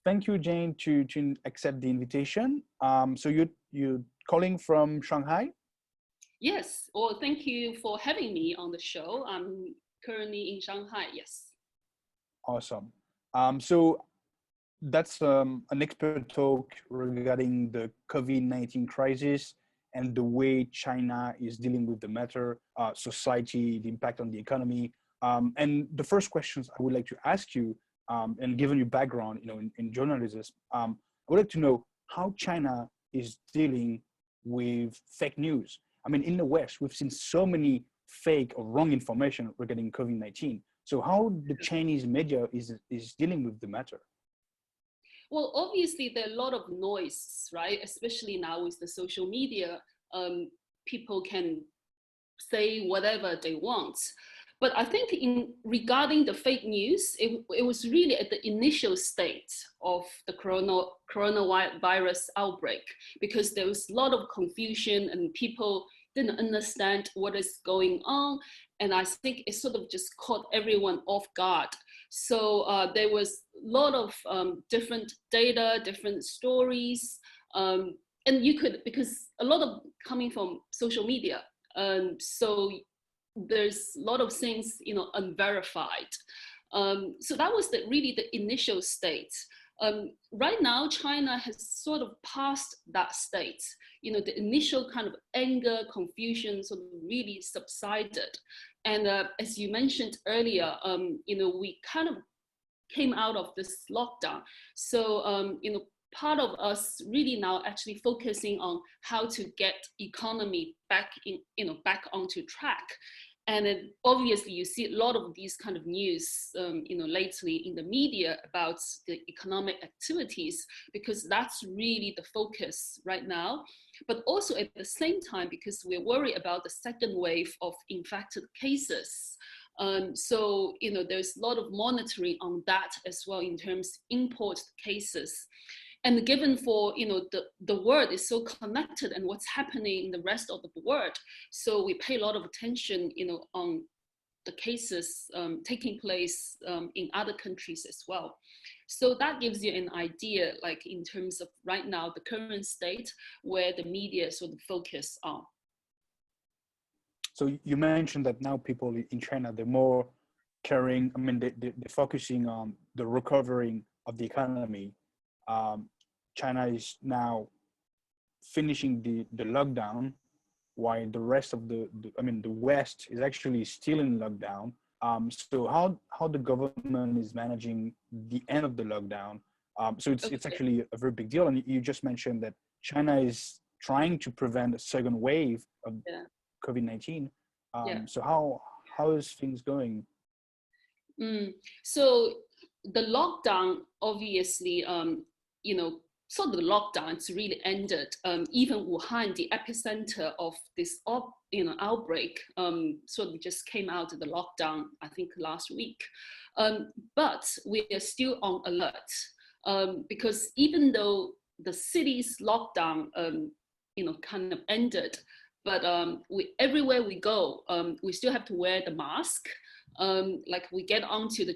thank you, Jane, to accept the invitation. So you're calling from Shanghai? Yes, well, thank you for having me on the show. I'm currently in Shanghai, yes. Awesome. So that's an expert talk regarding the COVID-19 crisis and the way China is dealing with the matter, society, the impact on the economy. And the first questions I would like to ask you, and given your background, in journalism, I would like to know how China is dealing with fake news. I mean, in the West, we've seen so many fake or wrong information regarding COVID-19. So how the Chinese media is dealing with the matter? Well, obviously there are a lot of noise, right? Especially now with the social media, people can say whatever they want. But I think regarding the fake news, it was really at the initial state of the coronavirus outbreak, because there was a lot of confusion and people didn't understand what is going on. And I think it sort of just caught everyone off guard. So there was a lot of different data, different stories. And you could, because a lot of coming from social media. So there's a lot of things, unverified. So that was really the initial state. Right now, China has sort of passed that state. The initial kind of anger, confusion sort of really subsided. And as you mentioned earlier, we kind of came out of this lockdown. So, part of us really now actually focusing on how to get economy back onto track. And then obviously you see a lot of these kind of news, lately in the media about the economic activities, because that's really the focus right now. But also at the same time, because we're worried about the second wave of infected cases. So, there's a lot of monitoring on that as well in terms of import cases. And given for, the world is so connected and what's happening in the rest of the world, so we pay a lot of attention, on the cases taking place in other countries as well. So that gives you an idea, like in terms of right now, the current state where the media sort of focus on. So you mentioned that now people in China, they're more caring, I mean, they're focusing on the recovering of the economy. China is now finishing the lockdown, while the rest of the West is actually still in lockdown. So how the government is managing the end of the lockdown? So it's actually a very big deal. And you just mentioned that China is trying to prevent a second wave of COVID-19. So how is things going? So the lockdown, obviously, sort of the lockdowns really ended. Even Wuhan, the epicenter of this outbreak, sort of just came out of the lockdown, I think last week. But we are still on alert, because even though the city's lockdown, kind of ended, but everywhere we go, we still have to wear the mask. Like we get onto the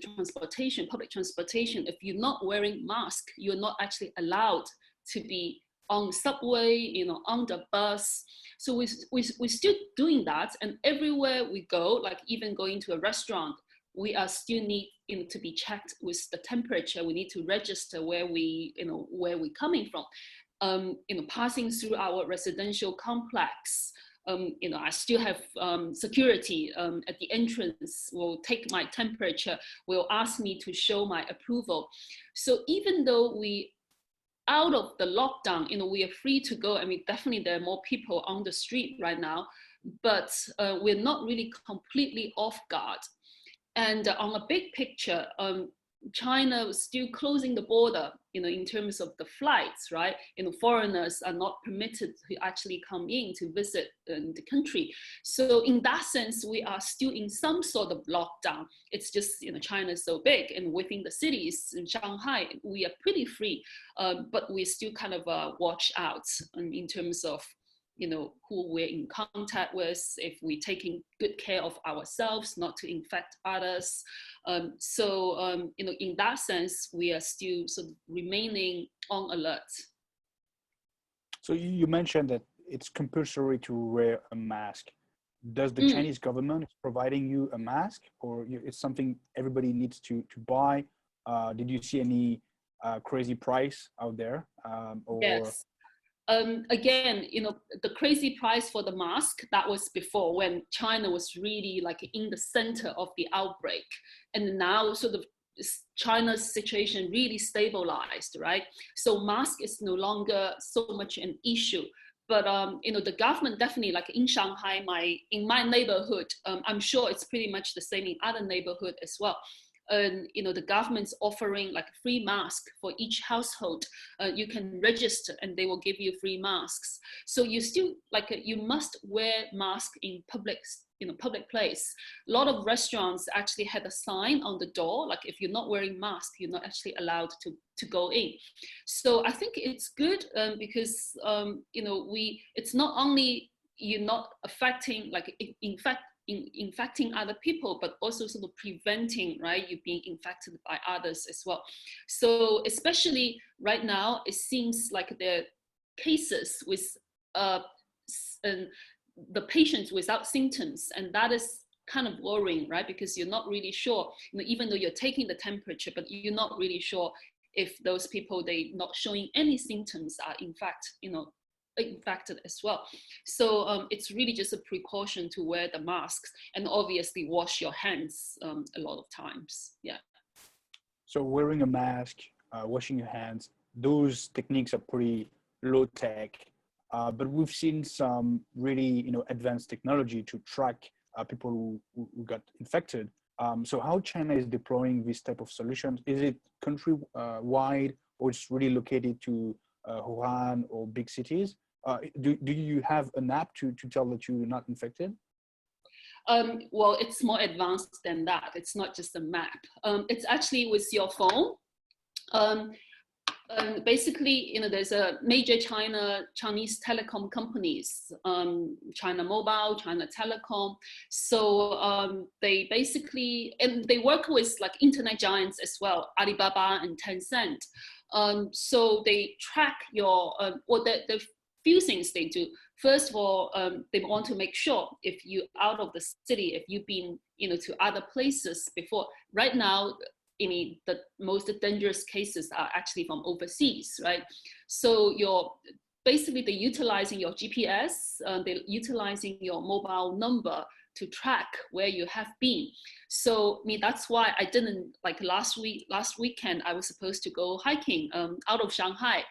public transportation, if you're not wearing mask, you're not actually allowed to be on subway, on the bus. So we're still doing that. And everywhere we go, like even going to a restaurant, we are still need to be checked with the temperature. We need to register where we're coming from. Passing through our residential complex, I still have security at the entrance, will take my temperature, will ask me to show my approval. So even though we out of the lockdown, we are free to go. I mean, definitely there are more people on the street right now, but we're not really completely off guard. And on a big picture, China was still closing the border, in terms of the flights, right? Foreigners are not permitted to actually come in to visit the country. So in that sense, we are still in some sort of lockdown. It's just, China is so big, and within the cities in Shanghai, we are pretty free, but we still kind of watch out in terms of who we're in contact with, if we're taking good care of ourselves, not to infect others. In that sense, we are still sort of remaining on alert. So you mentioned that it's compulsory to wear a mask. Does the Chinese government is providing you a mask, or it's something everybody needs to buy? Did you see any crazy price out there? Yes. Again, the crazy price for the mask, that was before, when China was really like in the center of the outbreak. And now sort of China's situation really stabilized, right? So mask is no longer so much an issue. But the government definitely, like in Shanghai, in my neighborhood, I'm sure it's pretty much the same in other neighborhood as well. The government's offering like free mask for each household. You can register and they will give you free masks. So you still you must wear mask in public place. A lot of restaurants actually had a sign on the door, like if you're not wearing mask, you're not actually allowed to go in. So I think it's good because it's not only you're not affecting, infecting other people, but also sort of preventing, right, you being infected by others as well. So especially right now, it seems like the cases with the patients without symptoms, and that is kind of worrying, right? Because you're not really sure, even though you're taking the temperature, but you're not really sure if those people, they not showing any symptoms are in fact, infected as well. So it's really just a precaution to wear the masks and obviously wash your hands a lot of times. Yeah. So wearing a mask, washing your hands, those techniques are pretty low tech. But we've seen some really, advanced technology to track people who got infected. So how China is deploying this type of solutions? Is it country wide, or it's really located to Wuhan or big cities? Do you have an app to tell that you're not infected? Well, it's more advanced than that. It's not just a map. It's actually with your phone. Basically, there's a major Chinese telecom companies, China Mobile, China Telecom. So they basically, and they work with like internet giants as well, Alibaba and Tencent. So they track your, the few things they do. First of all, they want to make sure if you out of the city, if you've been, to other places before. Right now, the most dangerous cases are actually from overseas, right? So basically they're utilizing your GPS, they're utilizing your mobile number to track where you have been. So that's why I didn't, like last weekend, I was supposed to go hiking out of Shanghai.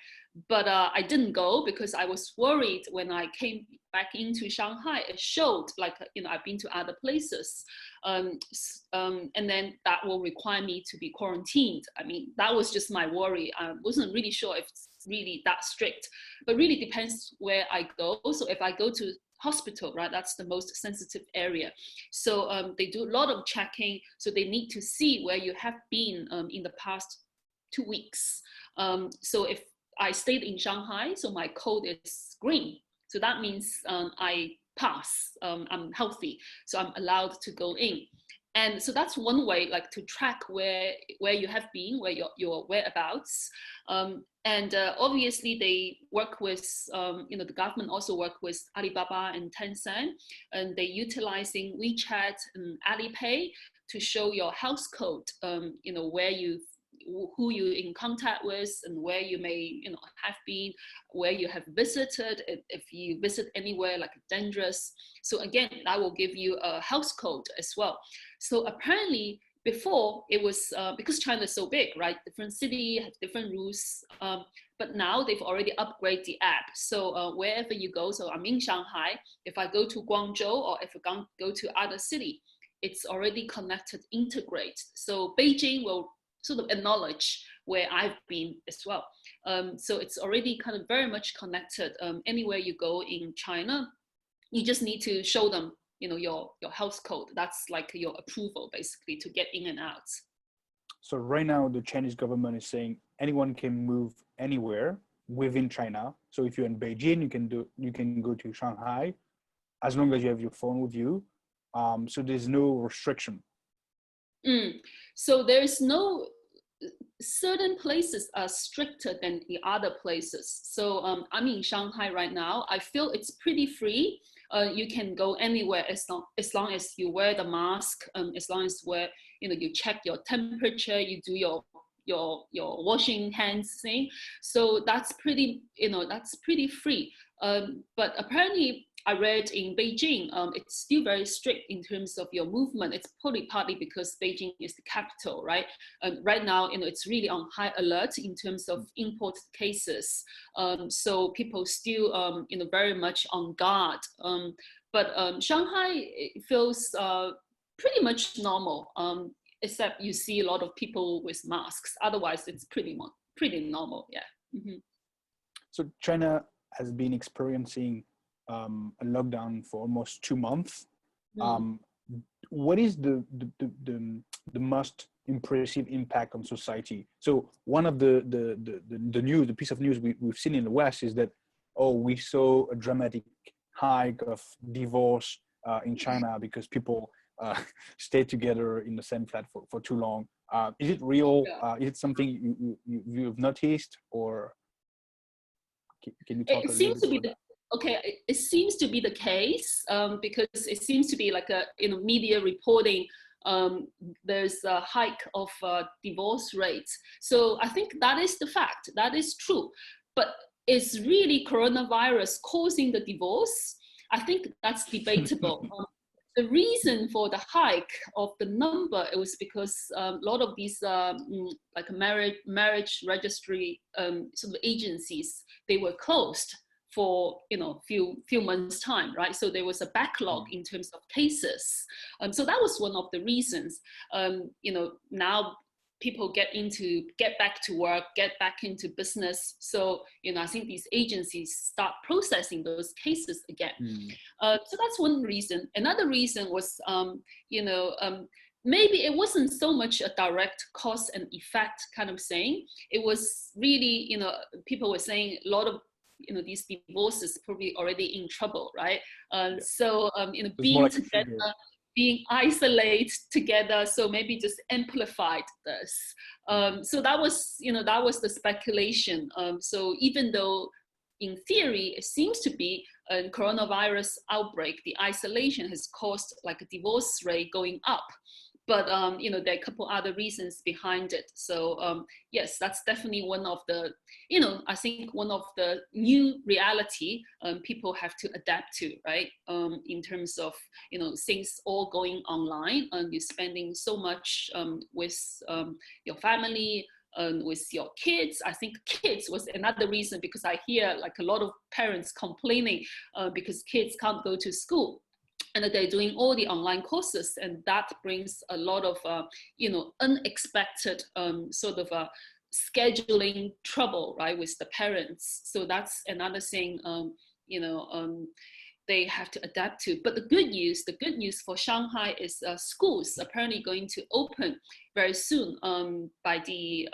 But I didn't go because I was worried when I came back into Shanghai. It showed like, I've been to other places. And then that will require me to be quarantined. That was just my worry. I wasn't really sure if it's really that strict, but really depends where I go. So if I go to hospital, right, that's the most sensitive area. So they do a lot of checking. So they need to see where you have been in the past 2 weeks. So if I stayed in Shanghai, so my code is green. So that means I pass, I'm healthy, so I'm allowed to go in. And so that's one way, like to track where you have been, where your whereabouts. And obviously they work with, the government also work with Alibaba and Tencent, and they utilizing WeChat and Alipay to show your health code, who you're in contact with and where you may have been, where you have visited, if you visit anywhere like dangerous. So again, that will give you a health code as well. So apparently before it was because China is so big, right, different city have different rules, but now they've already upgraded the app. So wherever you go, so I'm in Shanghai, if I go to Guangzhou or if I go to other city, it's already connected, integrated. So Beijing will sort of acknowledge where I've been as well. So it's already kind of very much connected. Anywhere you go in China, you just need to show them, your health code. That's like your approval basically to get in and out. So right now the Chinese government is saying anyone can move anywhere. within China. So if you're in Beijing, you can go to Shanghai as long as you have your phone with you. So there's no restriction. So there's no, certain places are stricter than the other places. So I'm in Shanghai right now. I feel it's pretty free. You can go anywhere as long as you wear the mask, as long as you check your temperature, you do your washing hands thing. So that's pretty, that's pretty free. But apparently I read in Beijing, it's still very strict in terms of your movement. It's probably partly because Beijing is the capital, right? Right now, it's really on high alert in terms of imported cases. So people still, very much on guard. But Shanghai feels pretty much normal, except you see a lot of people with masks. Otherwise, it's pretty normal, yeah. Mm-hmm. So China has been experiencing a lockdown for almost 2 months. What is the most impressive impact on society? So one of the piece of news we've seen in the West is that, we saw a dramatic hike of divorce in China because people stay together in the same flat for too long. Is it real? Yeah. Is it something you've noticed, or can you talk a little bit about that? Okay, it seems to be the case, because it seems to be like a media reporting. There's a hike of divorce rates. So I think that is the fact. That is true. But is really coronavirus causing the divorce? I think that's debatable. The reason for the hike of the number, it was because a lot of these like marriage registry sort of agencies, they were closed for few months time, right? So there was a backlog in terms of cases. So that was one of the reasons. Now people get back to work, get back into business. So I think these agencies start processing those cases again. So that's one reason. Another reason was maybe it wasn't so much a direct cause and effect kind of thing. It was really people were saying a lot of these divorces probably already in trouble, right? So being like together, being isolated together, so maybe just amplified this. So that was the speculation. So even though in theory it seems to be a coronavirus outbreak, the isolation has caused like a divorce rate going up. But there are a couple other reasons behind it. So yes, that's definitely one of the, I think one of the new reality people have to adapt to, right? In terms of things all going online, and you're spending so much with your family, with your kids. I think kids was another reason, because I hear like a lot of parents complaining because kids can't go to school. And they're doing all the online courses, and that brings a lot of, unexpected sort of scheduling trouble, right, with the parents. So that's another thing, they have to adapt to. But the good news for Shanghai is schools apparently going to open very soon, by the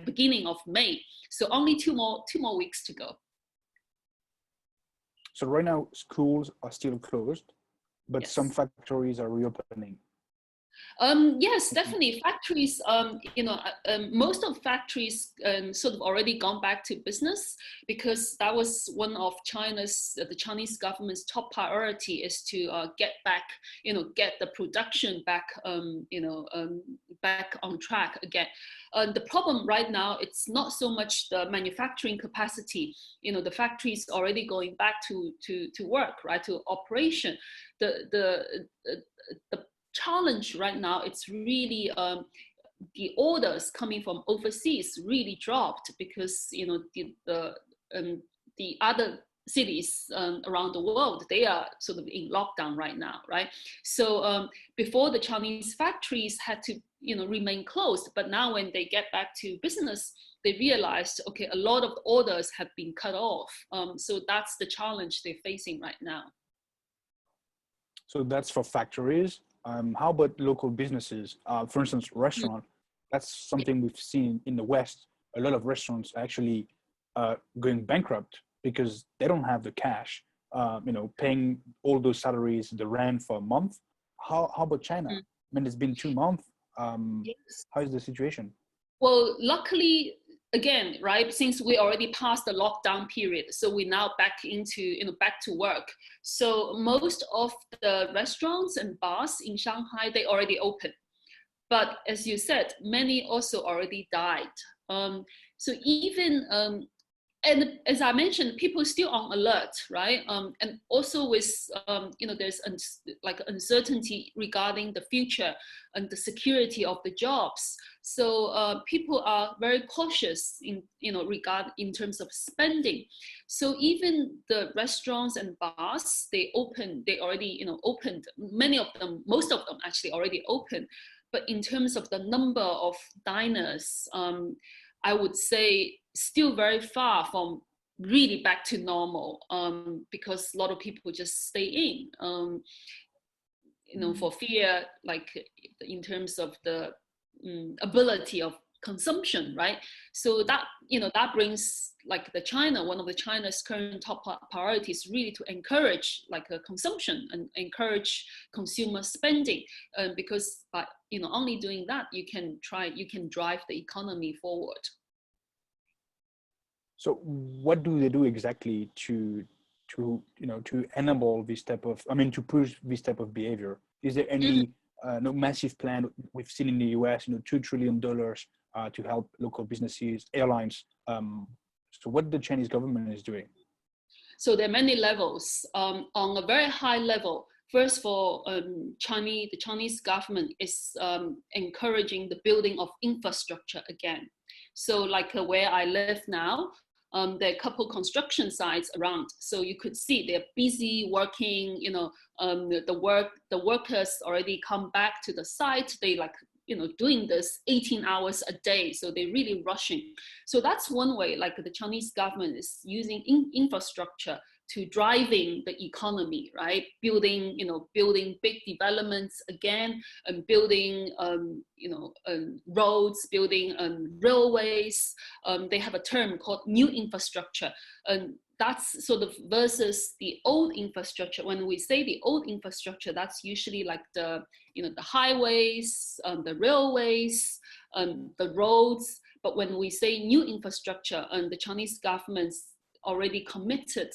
beginning of May. So only two more weeks to go. So right now schools are still closed, but yes. Some factories are reopening. Yes, definitely. Factories, most of factories sort of already gone back to business, because that was one of the Chinese government's top priority, is to get back, get the production back, back on track again. The problem right now, it's not so much the manufacturing capacity. The factories already going back to work, right, to operation. The challenge right now, it's really the orders coming from overseas really dropped, because the other cities around the world, they are sort of in lockdown right now, right? So before, the Chinese factories had to remain closed, but now when they get back to business, they realized, okay, a lot of orders have been cut off. So that's the challenge they're facing right now. So that's for factories. How about local businesses? For instance, restaurant. That's something we've seen in the West. A lot of restaurants actually going bankrupt because they don't have the cash, paying all those salaries, the rent for a month. How about China? I mean, it's been 2 months. Yes. How is the situation? Well, luckily, again, right, since we already passed the lockdown period, so we're now back into, back to work. So most of the restaurants and bars in Shanghai, they already open. But as you said, many also already died. So even and as I mentioned, people still on alert, right? And also with there's like uncertainty regarding the future and the security of the jobs. So people are very cautious in in terms of spending. So even the restaurants and bars, they already opened. Many of them, most of them actually already open. But in terms of the number of diners, I would say still very far from really back to normal, because a lot of people just stay in, for fear, like in terms of the ability of consumption, right? So that that brings like one of the China's current top priorities really to encourage like a consumption and encourage consumer spending, because by only doing that you can drive the economy forward. So what do they do exactly to enable this type of, to push this type of behavior? Is there any massive plan? We've seen in the US, $2 trillion to help local businesses, airlines. So what the Chinese government is doing? So there are many levels. On a very high level, first of all, the Chinese government is encouraging the building of infrastructure again. So like where I live now, there are a couple construction sites around. So you could see they're busy working, the workers already come back to the site. They doing this 18 hours a day. So they're really rushing. So that's one way, like the Chinese government is using infrastructure to driving the economy, right? Building big developments again, and building, roads, building railways. They have a term called new infrastructure. And that's sort of versus the old infrastructure. When we say the old infrastructure, that's usually like the highways, the railways, the roads. But when we say new infrastructure, the Chinese government's already committed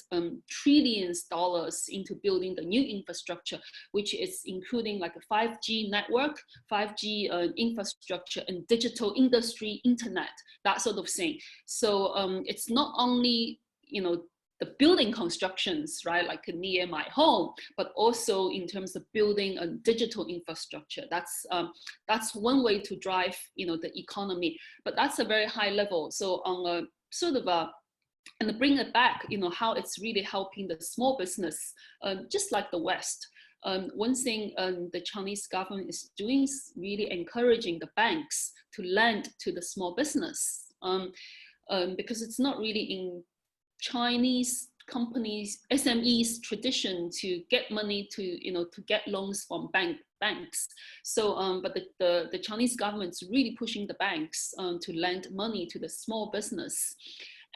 trillions of dollars into building the new infrastructure, which is including like a 5G network, 5G infrastructure, and digital industry, internet, that sort of thing. So it's not only the building constructions, right, like near my home, but also in terms of building a digital infrastructure. That's one way to drive the economy, but that's a very high level. So on a sort of a and bring it back, how it's really helping the small business, just like the West. One thing the Chinese government is doing is really encouraging the banks to lend to the small business, because it's not really in Chinese companies, SMEs tradition to get money to get loans from banks. So, but the Chinese government's really pushing the banks to lend money to the small business.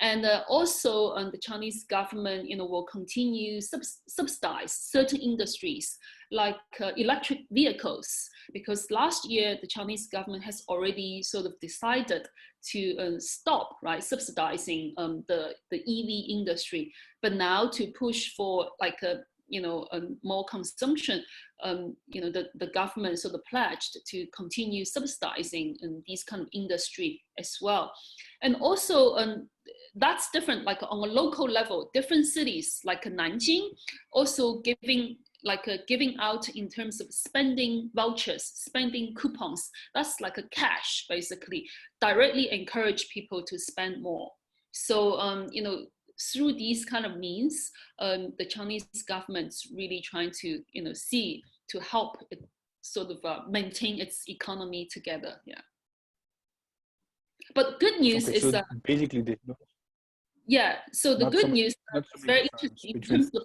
And also the Chinese government, will continue subsidize certain industries like electric vehicles, because last year the Chinese government has already sort of decided to stop, right, subsidizing the EV industry, but now to push for like a more consumption, the government sort of pledged to continue subsidizing these kind of industry as well. And also that's different, like on a local level, different cities like Nanjing also giving out in terms of spending vouchers, spending coupons. That's like a cash, basically, directly encourage people to spend more. So, through these kind of means, the Chinese government's really trying to, see to help it sort of maintain its economy together. Yeah. But good news is so basically yeah. So the good news is very interesting in terms of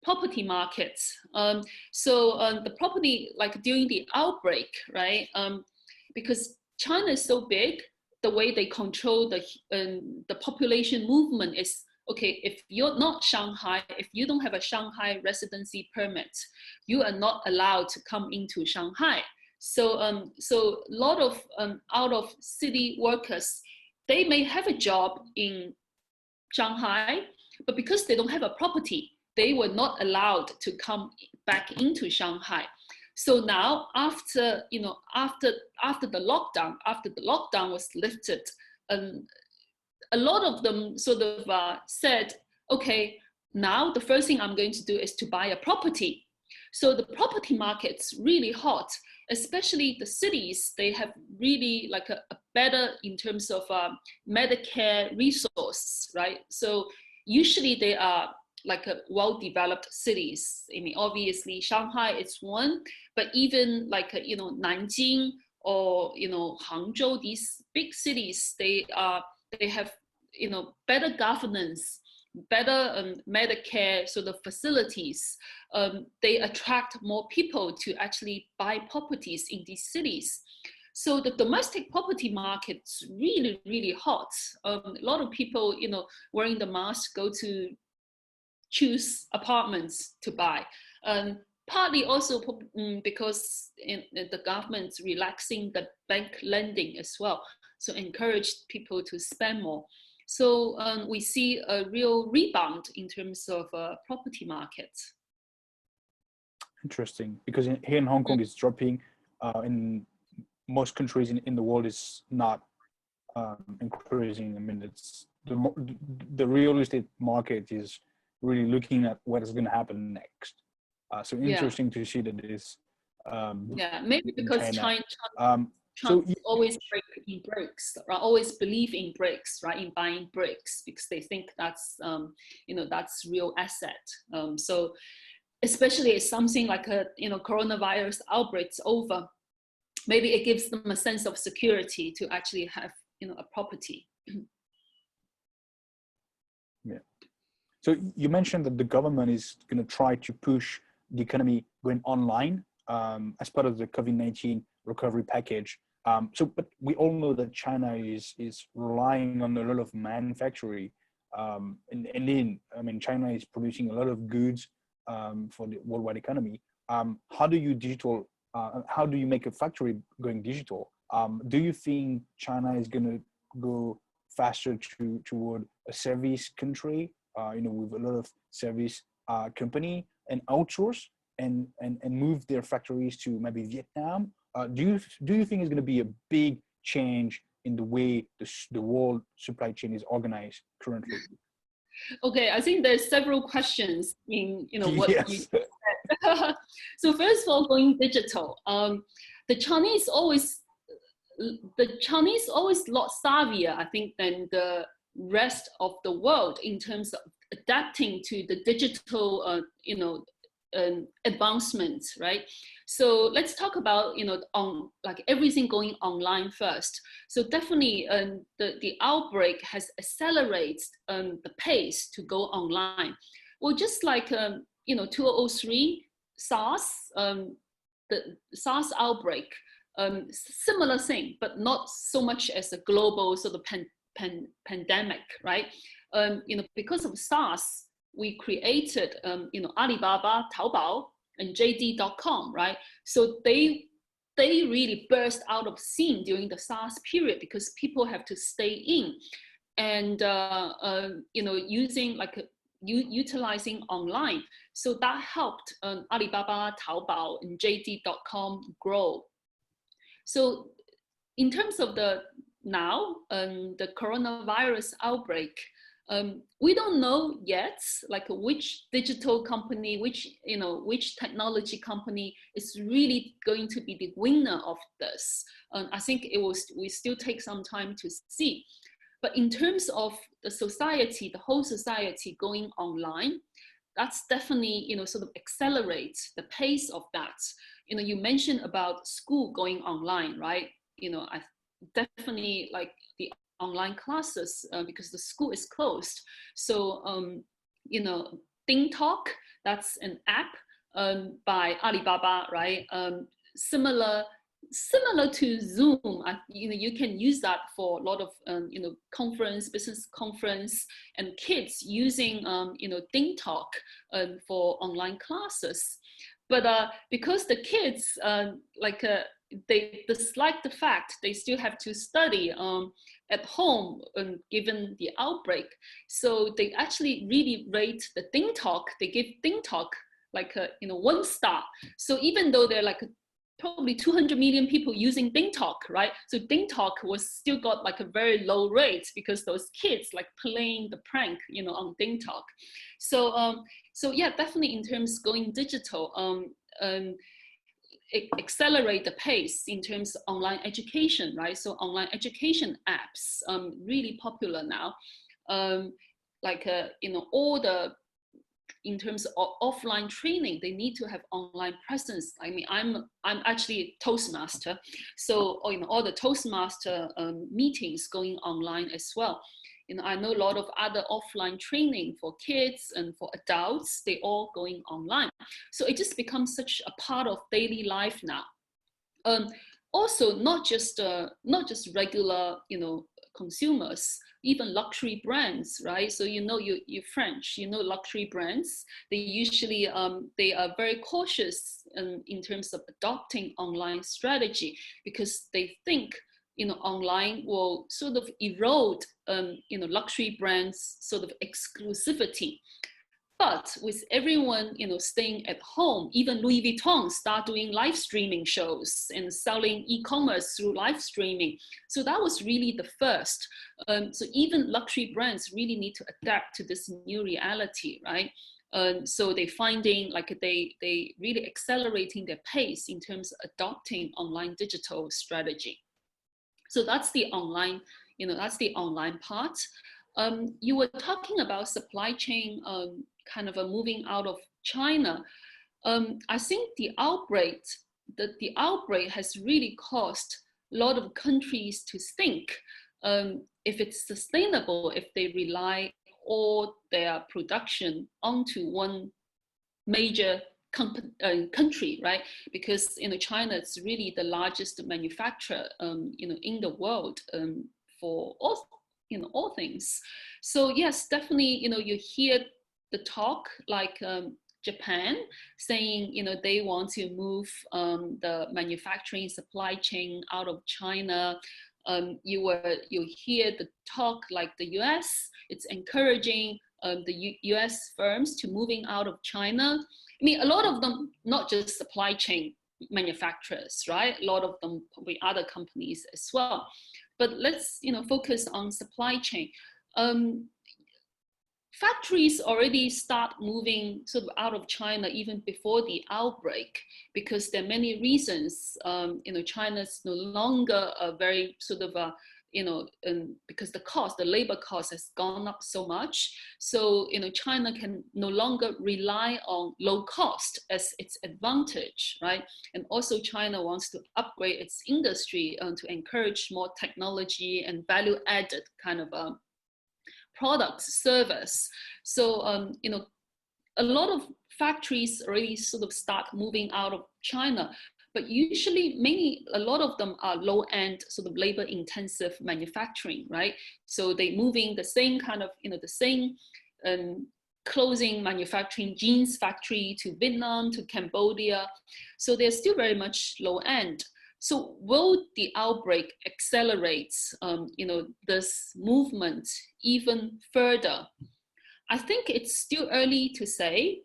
property markets. The property, like during the outbreak, right? Because China is so big, the way they control the population movement is, okay, if you're not Shanghai, if you don't have a Shanghai residency permit, you are not allowed to come into Shanghai. So, so a lot of out of city workers, they may have a job in Shanghai, but because they don't have a property, they were not allowed to come back into Shanghai. So now, after after the lockdown was lifted, a lot of them sort of said, okay, now the first thing I'm going to do is to buy a property. So the property market's really hot, especially the cities. They have really like a better in terms of Medicare resource, right? So usually they are like a well-developed cities. I mean, obviously Shanghai is one, but even like Nanjing or Hangzhou, these big cities, they have better governance, better Medicare sort of facilities. They attract more people to actually buy properties in these cities. So the domestic property market's really, really hot. A lot of people, wearing the mask, go to choose apartments to buy. Partly also because the government's relaxing the bank lending as well, so encourage people to spend more. So we see a real rebound in terms of property markets. Interesting, because here in Hong Kong it's dropping. In most countries in the world is not increasing. I mean, it's the real estate market is really looking at what is going to happen next. So interesting to see that this. Maybe because China so always break in bricks, right? Always believe in bricks, right? In buying bricks, because they think that's that's real asset. So especially if something like a coronavirus outbreak's over, maybe it gives them a sense of security to actually have a property. Yeah. So you mentioned that the government is going to try to push the economy going online as part of the COVID-19 recovery package. But we all know that China is relying on a lot of manufacturing, and China is producing a lot of goods for the worldwide economy. How do you make a factory going digital? Do you think China is going to go faster toward a service country, with a lot of service company, and outsource and move their factories to maybe Vietnam? Do you think it's going to be a big change in the way the world supply chain is organized currently? Okay, I think there's several questions in what yes. you said. So first of all, going digital, the Chinese always a lot savvier, I think, than the rest of the world in terms of adapting to the digital advancements, right? So let's talk about on like everything going online first. So definitely the outbreak has accelerated the pace to go online. Well, just like 2003 SARS, the SARS outbreak, similar thing, but not so much as a global sort of pandemic, right? Because of SARS, we created, Alibaba, Taobao, and JD.com, right? So they really burst out of scene during the SARS period because people have to stay in, and utilizing online. So that helped Alibaba, Taobao, and JD.com grow. So in terms of the coronavirus outbreak, we don't know yet, like which digital company, which technology company is really going to be the winner of this. I think we still take some time to see. But in terms of the society, the whole society going online, that's definitely, sort of accelerates the pace of that. You mentioned about school going online, right? I definitely like the online classes because the school is closed. So, ThingTalk, that's an app by Alibaba, right? Similar similar to Zoom. You can use that for a lot of conference, business conference, and kids using ThingTalk for online classes. But because the kids despite the fact they still have to study at home given the outbreak, so they actually really rate the ThingTalk. They give ThingTalk like a 1 star. So even though they're like probably 200 million people using ThingTalk, right? So ThingTalk was still got like a very low rate because those kids like playing the prank, on ThingTalk. So yeah, definitely in terms going digital, accelerate the pace in terms of online education, right? So online education apps, really popular now. All the in terms of offline training, they need to have online presence. I mean, I'm actually a Toastmaster, so all the Toastmaster meetings going online as well. I know a lot of other offline training for kids and for adults, they all going online. So it just becomes such a part of daily life now. Also, not just regular, consumers, even luxury brands, right? So you're French, luxury brands. They usually they are very cautious in terms of adopting online strategy because they think online will sort of erode luxury brands sort of exclusivity. But with everyone, staying at home, even Louis Vuitton start doing live streaming shows and selling e-commerce through live streaming. So that was really the first. So even luxury brands really need to adapt to this new reality, right? So they finding like they really accelerating their pace in terms of adopting online digital strategy. So that's the online, that's the online part. You were talking about supply chain kind of a moving out of China. I think the outbreak has really caused a lot of countries to think if it's sustainable, if they rely all their production onto one major country, right? Because China is really the largest manufacturer in the world for all things. So yes, definitely you hear the talk like Japan saying they want to move the manufacturing supply chain out of China. You hear the talk like the US, it's encouraging the US firms to moving out of China. I mean, a lot of them, not just supply chain manufacturers, right? A lot of them probably other companies as well. But let's focus on supply chain. Factories already start moving sort of out of China even before the outbreak because there are many reasons. China's no longer a very sort of a because the labor cost has gone up so much. So, China can no longer rely on low cost as its advantage, right? And also China wants to upgrade its industry to encourage more technology and value added kind of product service. So, a lot of factories already sort of start moving out of China. But usually, a lot of them are low-end, sort of labor-intensive manufacturing, right? So they're moving the same kind of, the same clothing manufacturing, jeans factory to Vietnam, to Cambodia. So they're still very much low-end. So will the outbreak accelerate, this movement even further? I think it's still early to say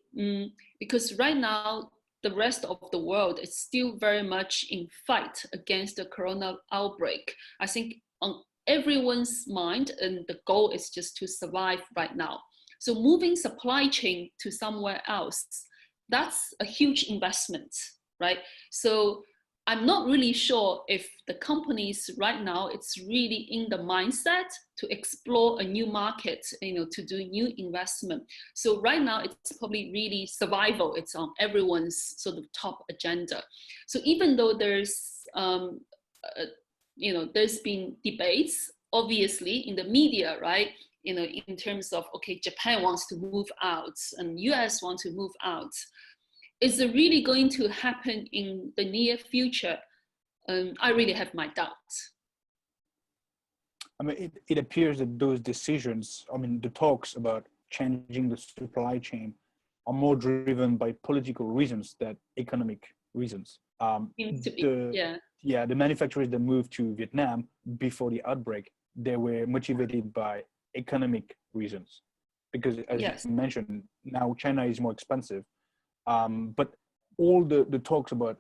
because right now, the rest of the world is still very much in fight against the corona outbreak. I think on everyone's mind, and the goal is just to survive right now. So moving supply chain to somewhere else, that's a huge investment, right? So I'm not really sure if the companies right now, it's really in the mindset to explore a new market, to do new investment. So right now it's probably really survival. It's on everyone's sort of top agenda. So even though there's, there's been debates, obviously in the media, right? In terms of, okay, Japan wants to move out and US wants to move out. Is it really going to happen in the near future? I really have my doubts. I mean, it appears that those decisions, I mean, the talks about changing the supply chain are more driven by political reasons than economic reasons. Seems to be, The yeah. yeah, the manufacturers that moved to Vietnam before the outbreak, they were motivated by economic reasons, because as you Yes. mentioned, now China is more expensive. But all the talks about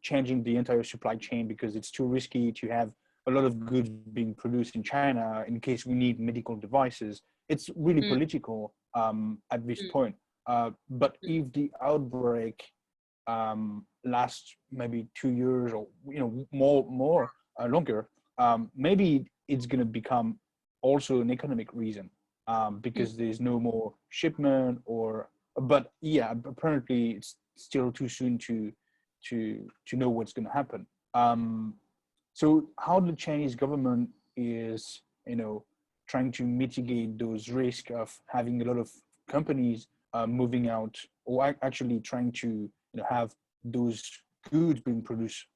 changing the entire supply chain because it's too risky to have a lot of goods being produced in China in case we need medical devices. It's really Mm, political at this mm, point. But mm, if the outbreak lasts maybe 2 years or more longer, maybe it's going to become also an economic reason mm. because there's no more shipment or. But yeah, apparently it's still too soon to know what's going to happen. So how the Chinese government is, trying to mitigate those risks of having a lot of companies moving out, or actually trying to, have those goods being produced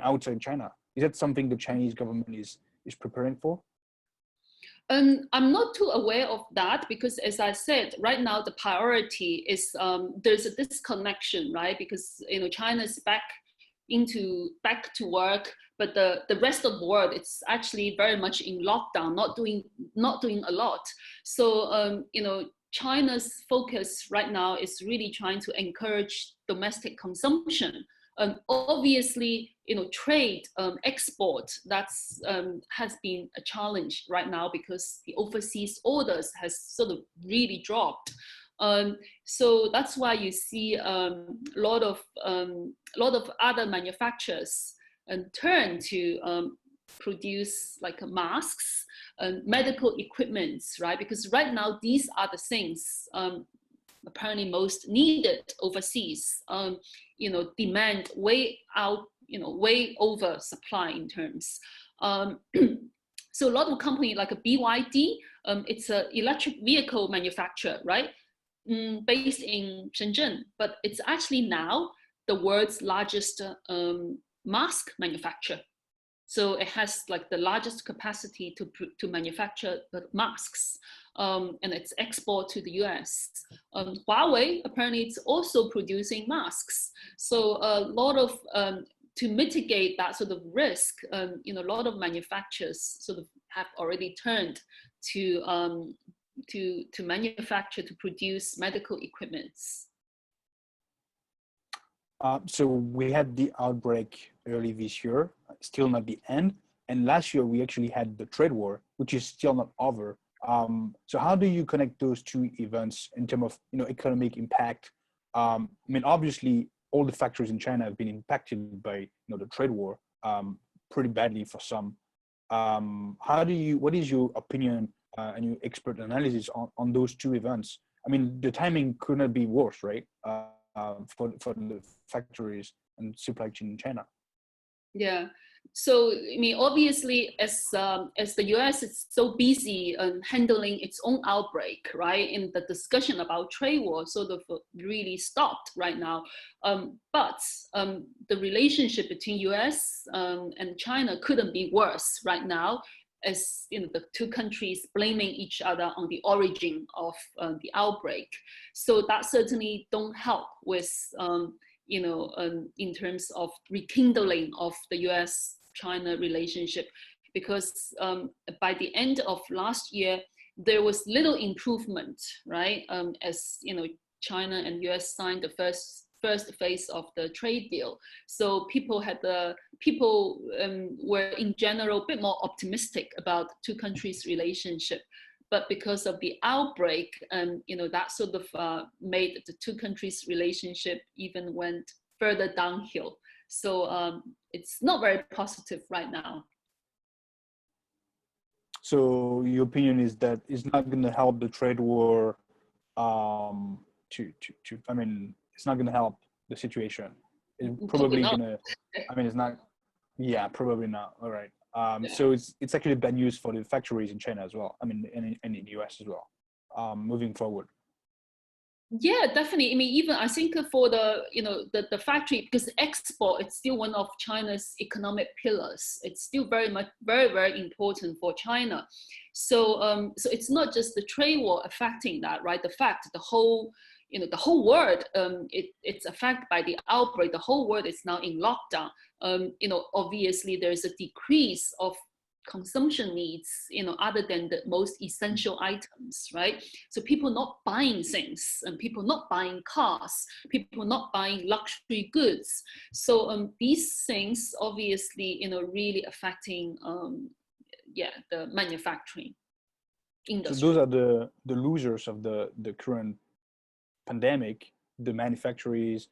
outside China. Is that something the Chinese government is preparing for? I'm not too aware of that because, as I said, right now the priority is there's a disconnection, right? Because China's back to work, but the rest of the world it's actually very much in lockdown, not doing a lot. So China's focus right now is really trying to encourage domestic consumption. Obviously, trade export that's has been a challenge right now because the overseas orders has sort of really dropped. So that's why you see lot of other manufacturers turn to produce like masks and medical equipments, right? Because right now these are the things apparently most needed overseas. Demand way out, way over supply in terms. So a lot of companies like a BYD, it's an electric vehicle manufacturer, right? Based in Shenzhen, but it's actually now the world's largest mask manufacturer. So it has like the largest capacity to manufacture the masks, and it's export to the US. Huawei apparently it's also producing masks. So a lot of to mitigate that sort of risk, a lot of manufacturers sort of have already turned to manufacture, to produce medical equipments. So we had the outbreak early this year, still not the end. And last year we actually had the trade war, which is still not over. So how do you connect those two events in terms of economic impact? Obviously all the factors in China have been impacted by the trade war pretty badly for some. What is your opinion and your expert analysis on those two events? I mean, the timing could not be worse, right? For the factories and supply chain in China. Yeah. So I mean, obviously, as the US is so busy handling its own outbreak, right? In the discussion about trade war, sort of really stopped right now. But the relationship between US and China couldn't be worse right now, as the two countries blaming each other on the origin of the outbreak. So that certainly don't help with in terms of rekindling of the US-China relationship, because by the end of last year, there was little improvement, right? As China and US signed the first phase of the trade deal. So people were in general a bit more optimistic about two countries' relationship. But because of the outbreak, that sort of made the two countries' relationship even went further downhill. So it's not very positive right now. So your opinion is that it's not going to help the trade war. It's not going to help the situation. It's probably going to. It's not. Yeah, probably not. All right. Yeah. So it's actually bad news for the factories in China as well. And in the US as well. Moving forward. Yeah, definitely. I mean, even I think for the, the factory, because export, it's still one of China's economic pillars. It's still very much, very, very important for China. So it's not just the trade war affecting that, right? The fact, the whole world, it's affected by the outbreak. The whole world is now in lockdown. Obviously there's a decrease of consumption needs, other than the most essential items, right? So people not buying things, and people not buying cars, people not buying luxury goods. So these things obviously, really affecting, the manufacturing So those industry. are the losers of the current pandemic, the manufacturers,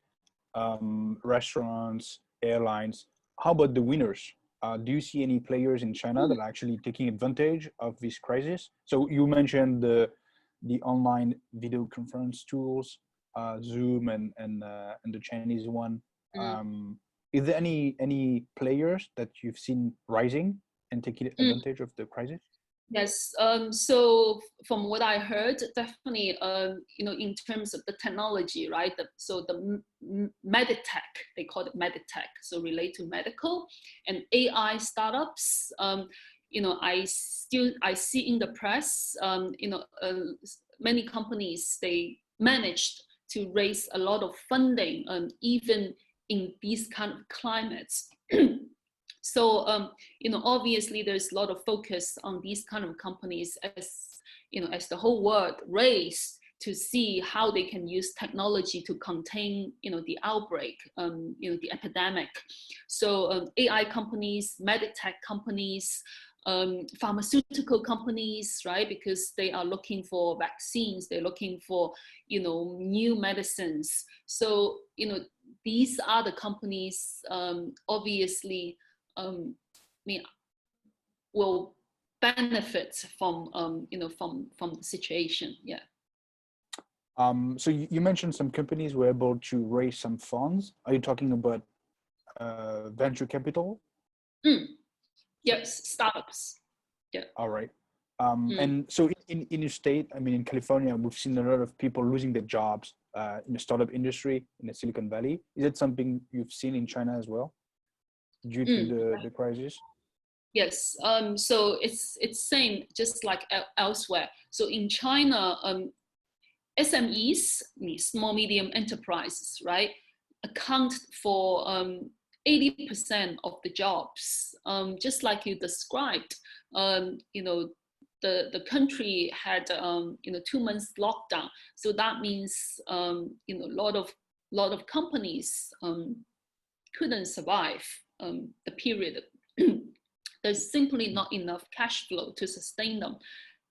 restaurants, airlines. How about the winners? Do you see any players in China that are actually taking advantage of this crisis? So you mentioned the online video conference tools, Zoom and the Chinese one. Mm. Is there any players that you've seen rising and taking Mm. advantage of the crisis? Yes. So from what I heard, definitely, in terms of the technology, right? So the meditech, they call it meditech, so relate to medical and AI startups. I see in the press, many companies, they managed to raise a lot of funding, even in these kind of climates. So obviously there's a lot of focus on these kind of companies, as the whole world race to see how they can use technology to contain, the outbreak, the epidemic. So AI companies, medtech companies, pharmaceutical companies, right? Because they are looking for vaccines, they're looking for, new medicines. So, these are the companies, obviously, I mean, will benefit from, from the situation. Yeah. So you mentioned some companies were able to raise some funds. Are you talking about venture capital? Mm. Yes, startups. Yeah. All right. Mm. And so in your state, I mean, in California, we've seen a lot of people losing their jobs in the startup industry in the Silicon Valley. Is it something you've seen in China as well due to Mm. the crisis? Yes. So it's same, just like elsewhere. So in China, SMEs, small medium enterprises, right, account for 80% of the jobs. Just like you described, the country had 2 months lockdown, so that means a lot of companies couldn't survive the period. There's simply not enough cash flow to sustain them.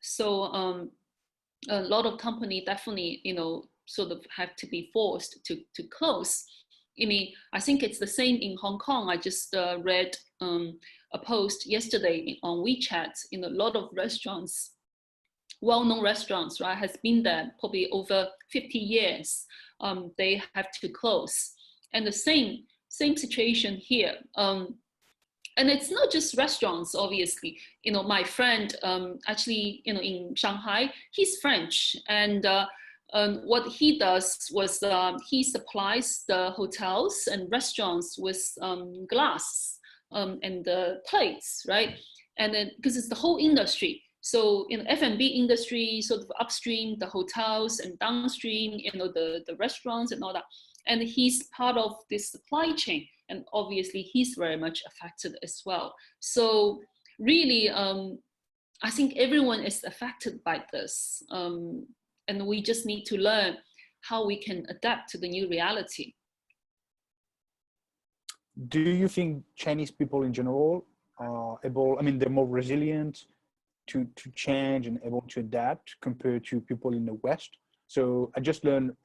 So a lot of company definitely, sort of have to be forced to close. I mean, I think it's the same in Hong Kong. I just read a post yesterday on WeChat. A lot of restaurants, well-known restaurants, right, has been there probably over 50 years. They have to close, and the same situation here. And it's not just restaurants, obviously. My friend, actually, in Shanghai, he's French, and what he does was he supplies the hotels and restaurants with glass and plates, right? And then because it's the whole industry. So in F&B industry, sort of upstream, the hotels, and downstream, the restaurants and all that. And he's part of this supply chain. And obviously he's very much affected as well. So really, I think everyone is affected by this. And we just need to learn how we can adapt to the new reality. Do you think Chinese people in general are able, I mean, they're more resilient to change and able to adapt compared to people in the West? So I just learned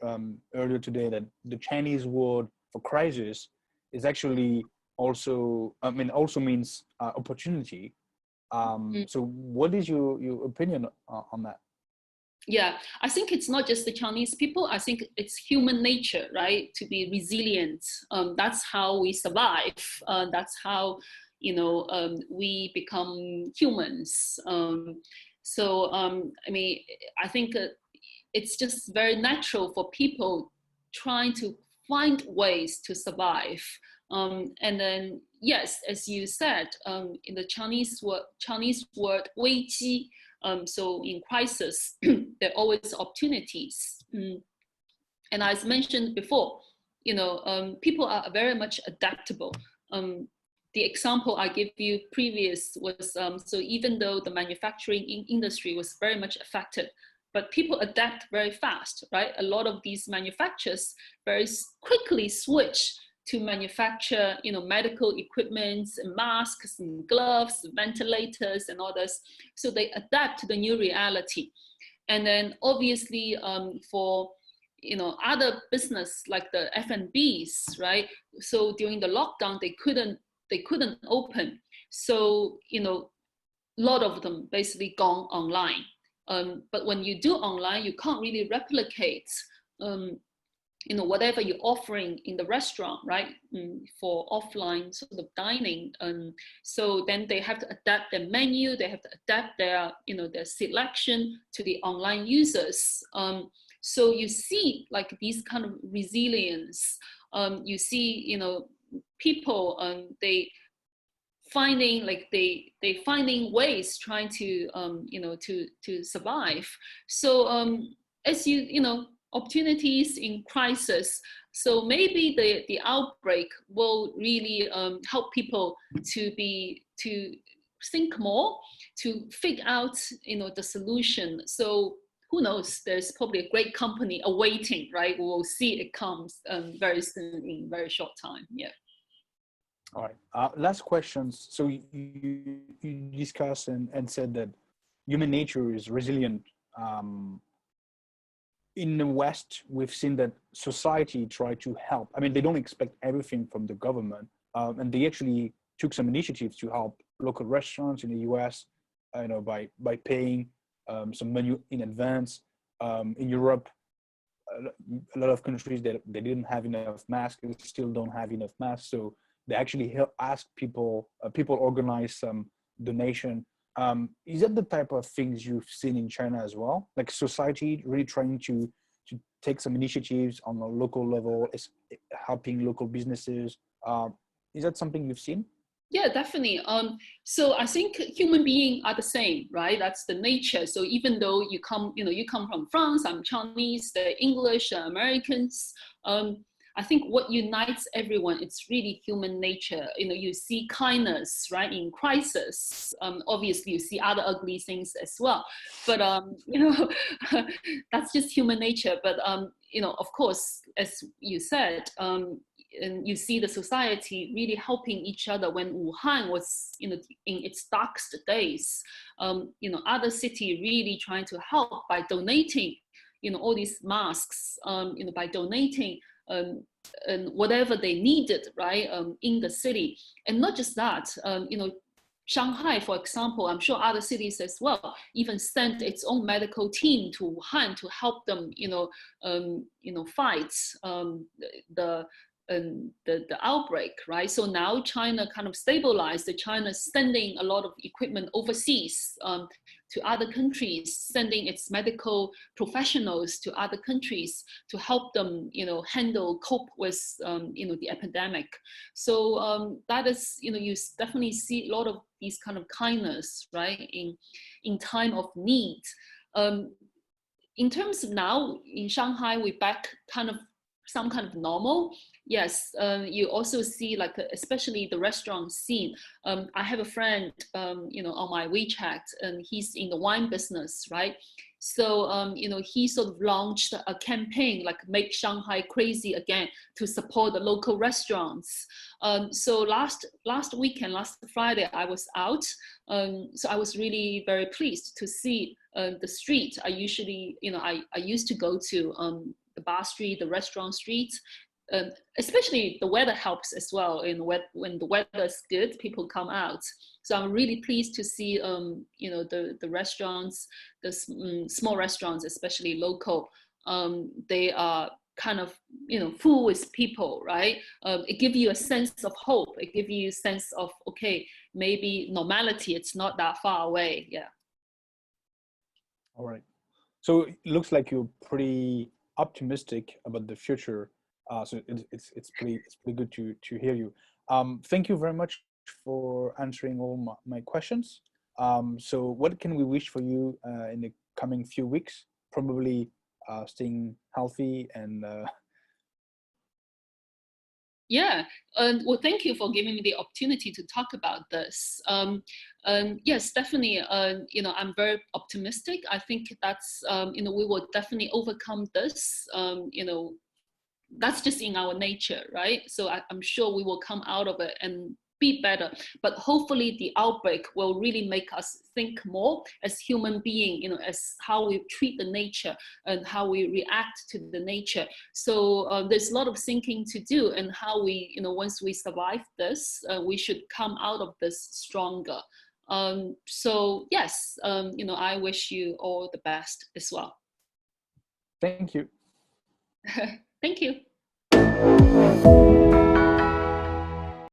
earlier today that the Chinese word for crisis is actually also, I mean, also means opportunity. So what is your opinion on that? Yeah, I think it's not just the Chinese people. I think it's human nature, right? To be resilient. That's how we survive. That's how, we become humans. I mean, I think it's just very natural for people trying to find ways to survive. And then, yes, as you said, in the Chinese word 危机, so in crisis, there are always opportunities. And as mentioned before, people are very much adaptable. The example I gave you previous was, so even though the manufacturing industry was very much affected, but people adapt very fast, right? A lot of these manufacturers very quickly switch to manufacture, medical equipment, and masks and gloves, ventilators and all this. So they adapt to the new reality. And then obviously for other business like the F&Bs, right? So during the lockdown, they couldn't open. So, a lot of them basically gone online. But when you do online, you can't really replicate, whatever you're offering in the restaurant, right? For offline sort of dining. So then they have to adapt their menu. They have to adapt their, their selection to the online users. So you see like these kind of resilience. You see, people, they finding ways trying to to survive. So as opportunities in crisis, so maybe the outbreak will really help people to think more, to figure out the solution. So who knows, there's probably a great company awaiting, right? We'll see it comes very soon, in very short time. Yeah. All right. Last questions. So you discussed and said that human nature is resilient. In the West, we've seen that society try to help. I mean, they don't expect everything from the government, and they actually took some initiatives to help local restaurants in the US, by paying some money in advance. In Europe, a lot of countries that they didn't have enough masks, they still don't have enough masks, so they actually ask people. People organize some donation. Is that the type of things you've seen in China as well? Like society really trying to take some initiatives on a local level, is helping local businesses. Is that something you've seen? Yeah, definitely. So I think human beings are the same, right? That's the nature. So even though you come from France, I'm Chinese, the English, Americans. I think what unites everyone, it's really human nature. You see kindness, right, in crisis. Obviously, you see other ugly things as well. But, that's just human nature. But, of course, as you said, and you see the society really helping each other when Wuhan was, in its darkest days. Other city really trying to help by donating, all these masks, by donating and whatever they needed, right, in the city. And not just that, Shanghai, for example, I'm sure other cities as well, even sent its own medical team to Wuhan to help them, fight the outbreak, right? So now China kind of stabilized. China sending a lot of equipment overseas to other countries, sending its medical professionals to other countries to help them, cope with, the epidemic. So that is, you definitely see a lot of these kind of kindness, right, in time of need. In terms of now in Shanghai, we're back kind of some kind of normal. Yes, you also see especially the restaurant scene. I have a friend, on my WeChat, and he's in the wine business, right? So, he sort of launched a campaign like Make Shanghai Crazy Again to support the local restaurants. So last weekend, last Friday, I was out. So I was really very pleased to see the street. I usually, I used to go to the bar street, the restaurant street. Especially the weather helps as well. When the weather is good, people come out. So I'm really pleased to see, the restaurants, the small restaurants, especially local. They are kind of, full with people, right? It gives you a sense of hope. It gives you a sense of, okay, maybe normality, it's not that far away. Yeah. All right. So it looks like you're pretty optimistic about the future. So it's pretty good to hear you. Thank you very much for answering all my questions. So what can we wish for you in the coming few weeks? Probably staying healthy and Yeah, well, thank you for giving me the opportunity to talk about this. Yes, definitely. I'm very optimistic. I think that's we will definitely overcome this. That's just in our nature, right? So I'm sure we will come out of it and be better. But hopefully the outbreak will really make us think more as human being, as how we treat the nature and how we react to the nature. So there's a lot of thinking to do, and how we, once we survive this, we should come out of this stronger. So yes, I wish you all the best as well. thank you. Thank you.